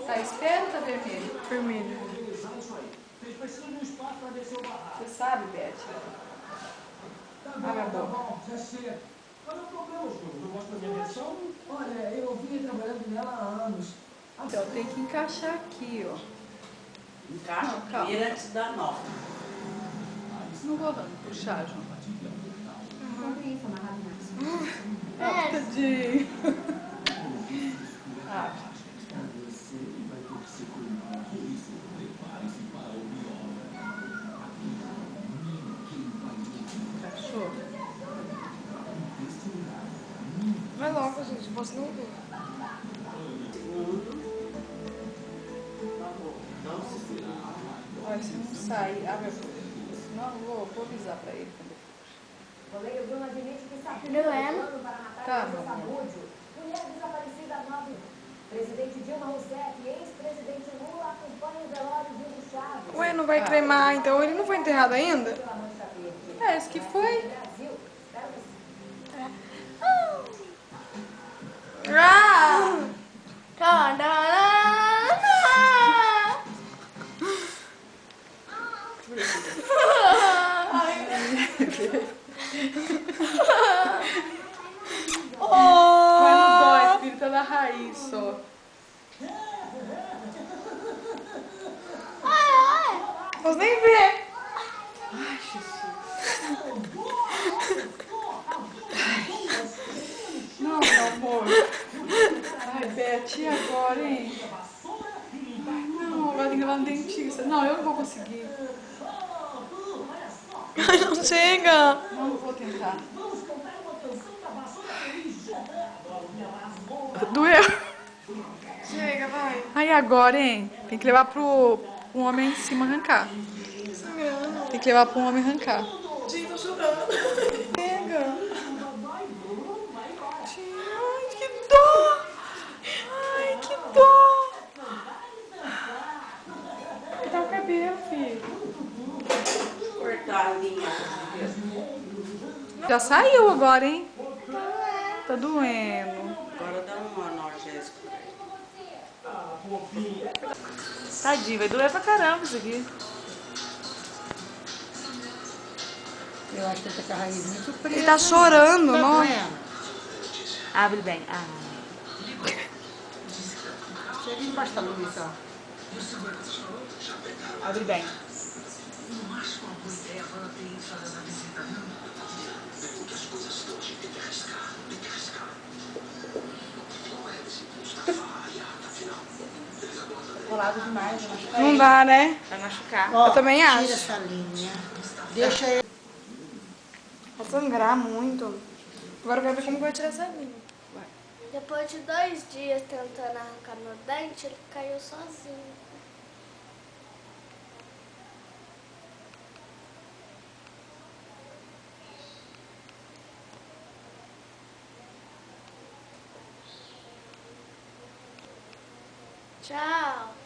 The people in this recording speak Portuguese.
Tá escuro ou tá vermelho? Vermelho. Você sabe, Beth? Abre a boca. Qual é o problema, Júlio? Não gosta da minha versão? Olha, eu vim trabalhando nela há anos. Então tem que encaixar aqui, ó. Encaixa Não, primeiro antes da nova. Não vou puxar, João. Tadinho. Abre. Encaixou? Vai logo, gente, posso não ver. Segundo. Não se Olha, se não sair, abre a boca. Não, vou avisar pra ele quando ele Colega Bruno admite que sabia Não do é? plano para matar Tá, Elisa meu amor. Samúdio, mulher desaparecida há 9 anos. Presidente Dilma Rousseff e ex-presidente Lula acompanham o velório de Hugo Chávez. Ué, não vai cremar, então ele não foi enterrado ainda? Pela Mancha Verde. Parece que foi. Brasil, espero que sim. Ah! Mas não dói, espírita da raiz só. Posso nem ver. Ai, Jesus. Não, meu amor. Ai, Beth, e agora, hein? Ai, não, agora tem que levar no dentista. Não, eu não vou conseguir. Ai, não chega. Não vou tentar. Doeu. Chega, vai. Aí agora, hein? Tem que levar pro homem em cima arrancar. Sangrando. Tem que levar pro homem arrancar. Gente, tô chorando. Pega. Ai, que dó. Ai, que dó. Cortar o cabelo, filho. cortar a linha. Já saiu agora, hein? Tá doendo. Agora dá um analgésico pra ele. Tadinho, vai doer pra caramba isso aqui. Eu acho que ele tá com a raiz muito preta. Ele tá chorando, Tá não? doendo? Abre bem. Chega embaixo da luz, ó. Abre bem. Colado demais, vai machucar Não ele. dá, né? Vai machucar. Ó, Eu também acho. Tira essa linha. Deixa ele. Vai sangrar muito. Agora eu quero ver como que vai tirar essa linha. Depois de 2 dias tentando arrancar meu dente, ele caiu sozinho. Tchau.